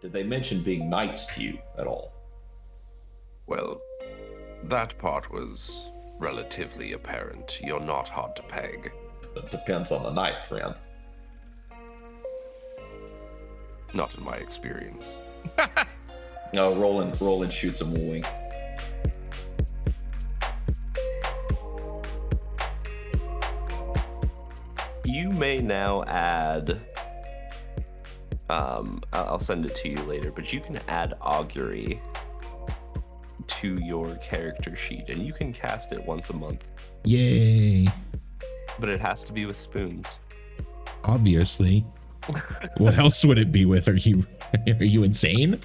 Did they mention being nice to you at all? Well, that part was relatively apparent. You're not hard to peg. It depends on the night, friend. Not in my experience. No, Roland shoots him a wink. You may now add, I'll send it to you later, but you can add augury to your character sheet, and you can cast it once a month. Yay. But it has to be with spoons. Obviously. What else would it be with? Are you insane?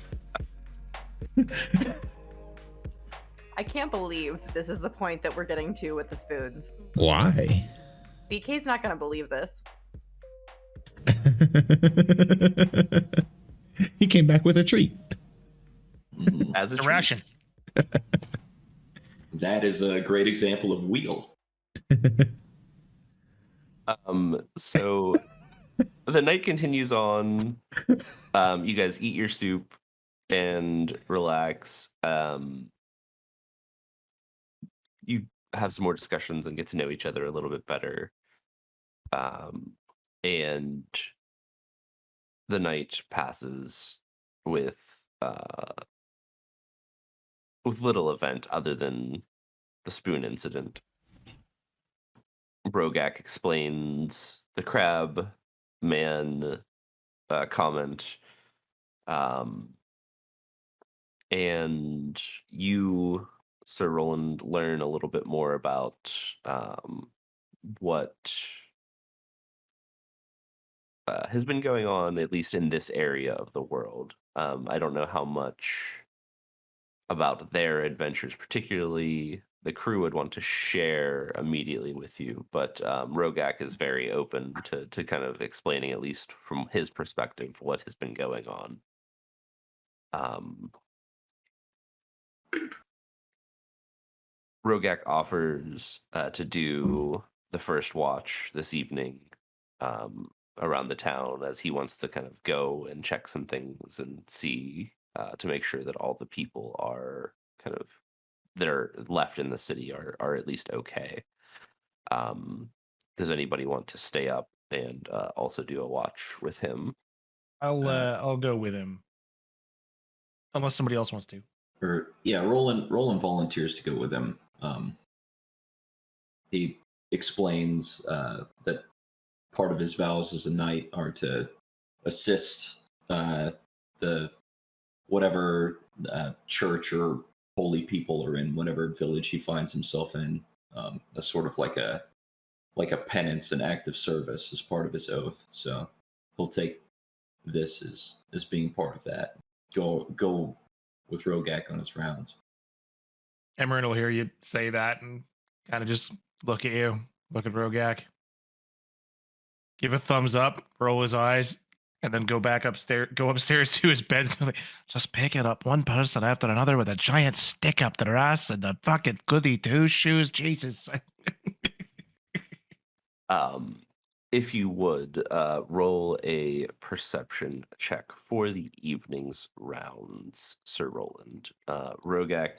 I can't believe this is the point that we're getting to with the spoons. Why? BK's not going to believe this. He came back with a treat. As a ration. That is a great example of wheel. So the night continues on. You guys eat your soup and relax. You have some more discussions and get to know each other a little bit better. And the night passes with little event other than the spoon incident. Rogak explains the crab man comment, and you, Sir Roland, learn a little bit more about what has been going on, at least in this area of the world. I don't know how much about their adventures, particularly the crew, would want to share immediately with you, but Rogak is very open to kind of explaining, at least from his perspective, what has been going on. Rogak offers to do the first watch this evening around the town, as he wants to kind of go and check some things and see to make sure that all the people are kind of that are left in the city are at least okay. Does anybody want to stay up and also do a watch with him? I'll go with him, unless somebody else wants to. Roland volunteers to go with him. He explains that part of his vows as a knight are to assist the whatever church or holy people are in whatever village he finds himself in. A sort of like a penance, an act of service as part of his oath. So he'll take this as being part of that. Go with Rogak on his rounds. Emmerin will hear you say that and kind of just look at you, look at Rogak, give a thumbs up, roll his eyes, and then go upstairs to his bed. Just pick it up one person after another with a giant stick up their ass and the fucking goody two shoes. Jesus. If you would roll a perception check for the evening's rounds, Sir Roland. Rogak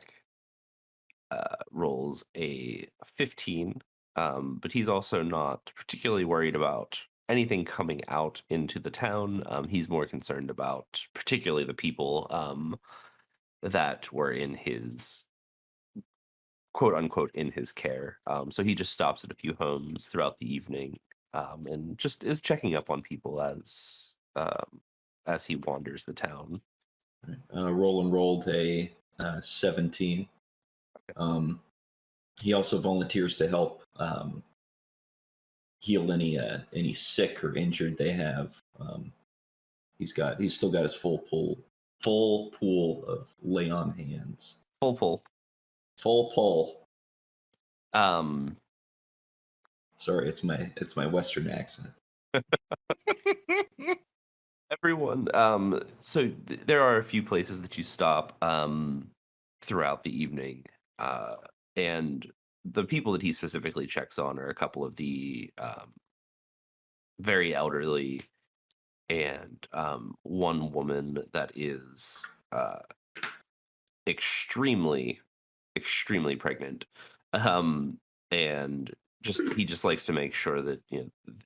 rolls a 15, but he's also not particularly worried about anything coming out into the town. He's more concerned about particularly the people that were in his quote unquote in his care. So he just stops at a few homes throughout the evening and just is checking up on people as he wanders the town. Roland rolled a 17. He also volunteers to help heal any sick or injured they have. He's still got his full pool of lay on hands. Full pull. Sorry, it's my Western accent. Everyone. So there are a few places that you stop throughout the evening, and the people that he specifically checks on are a couple of the very elderly and one woman that is extremely pregnant, and he just likes to make sure that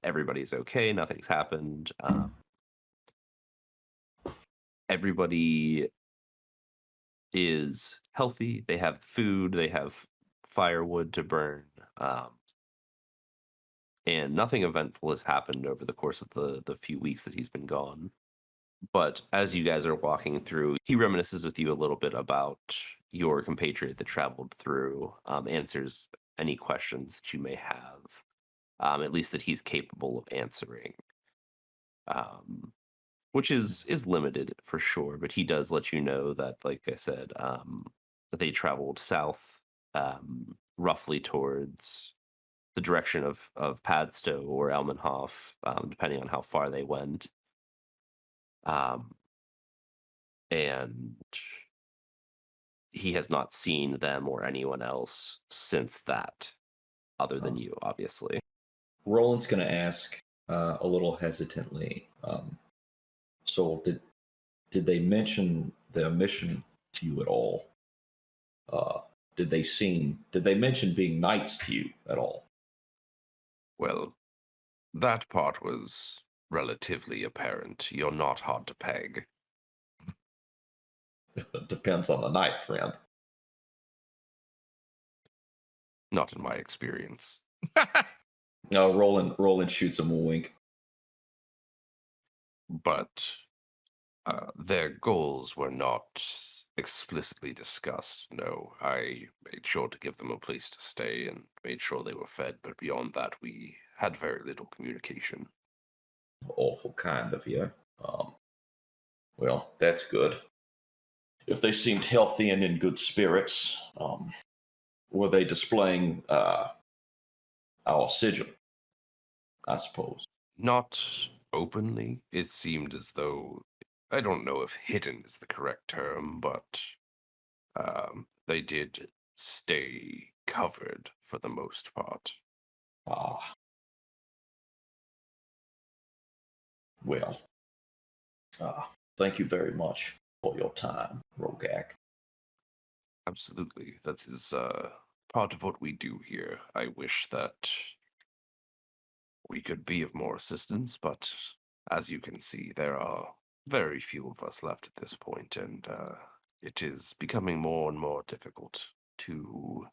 everybody's okay, nothing's happened. Everybody is healthy, they have food, they have firewood to burn, and nothing eventful has happened over the course of the few weeks that he's been gone. But as you guys are walking through, he reminisces with you a little bit about your compatriot that traveled through, answers any questions that you may have, at least that he's capable of answering, which is limited for sure. But he does let you know that, like I said, that they traveled south, roughly towards the direction of Padstow or Elmenhof, depending on how far they went. And he has not seen them or anyone else since that, other than you, obviously. Roland's going to ask a little hesitantly. So did they mention the mission to you at all? Did they mention being knights to you at all? Well, that part was relatively apparent. You're not hard to peg. Depends on the night, friend. Not in my experience. No, Roland shoots him a wink. But their goals were not explicitly discussed. No, I made sure to give them a place to stay and made sure they were fed, but beyond that, we had very little communication. Awful kind of you. Well, that's good. If they seemed healthy and in good spirits, were they displaying our sigil, I suppose? Not openly. It seemed as though, I don't know if hidden is the correct term, but they did stay covered for the most part. Well, thank you very much for your time, Rogak. Absolutely. That is part of what we do here. I wish that we could be of more assistance, but as you can see, there are very few of us left at this point, and it is becoming more and more difficult to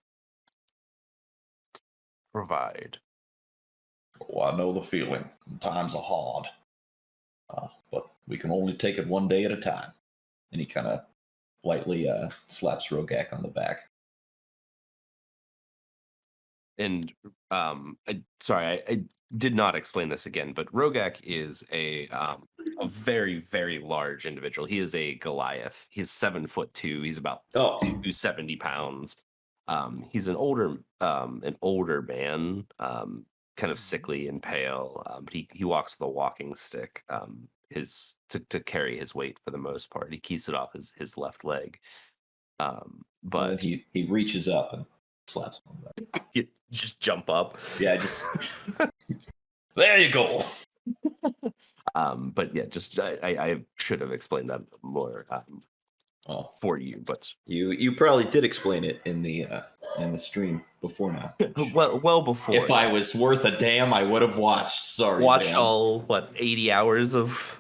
provide. Oh, I know the feeling. Times are hard. But we can only take it one day at a time. And he kind of lightly slaps Rogak on the back. And I did not explain this again, but Rogak is a very, very large individual. He is a Goliath. He's 7'2". He's about 270 pounds. He's an older man, kind of sickly and pale. But he walks with a walking stick. To carry his weight for the most part. He keeps it off his left leg. But he reaches up and slaps him on the back. You just jump up. Yeah, just there you go. But yeah, just I should have explained that more for you, but you probably did explain it in the stream before now. well before. If I was worth a damn, I would have watched. Sorry, watched man. all 80 hours of.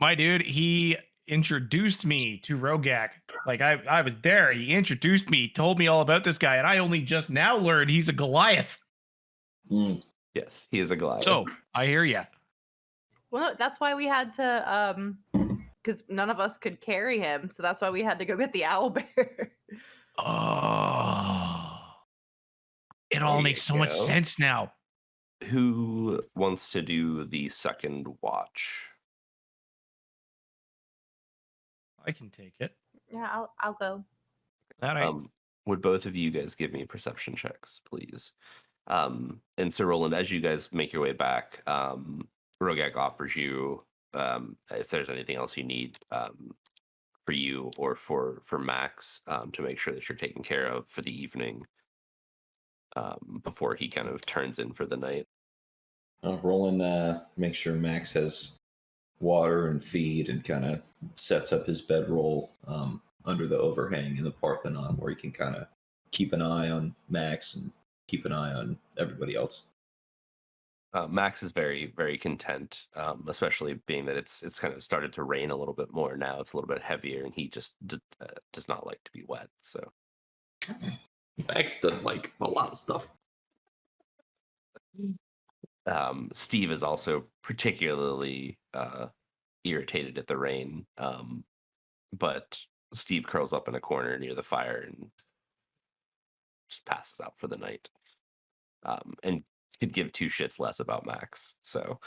My dude, he introduced me to Rogak. Like I was there. He introduced me, told me all about this guy, and I only just now learned he's a Goliath. Yes, he is a Goliath. So I hear ya. Well, that's why we had to, because none of us could carry him, so that's why we had to go get the owlbear. Oh, it all makes so much sense now. Who wants to do the second watch? I can take it. Yeah, I'll go. All right. Would both of you guys give me perception checks, please? And so, Roland, as you guys make your way back, Rogak offers you, if there's anything else you need for you or for Max, to make sure that you're taken care of for the evening, before he kind of turns in for the night. I'll roll in, make sure Max has water and feed, and kind of sets up his bedroll under the overhang in the Parthenon, where he can kind of keep an eye on Max and keep an eye on everybody else. Max is very, very content, especially being that it's kind of started to rain a little bit more now. It's a little bit heavier, and he just does not like to be wet. So Max doesn't like a lot of stuff. Steve is also particularly irritated at the rain, but Steve curls up in a corner near the fire and just passes out for the night, and could give two shits less about Max. So,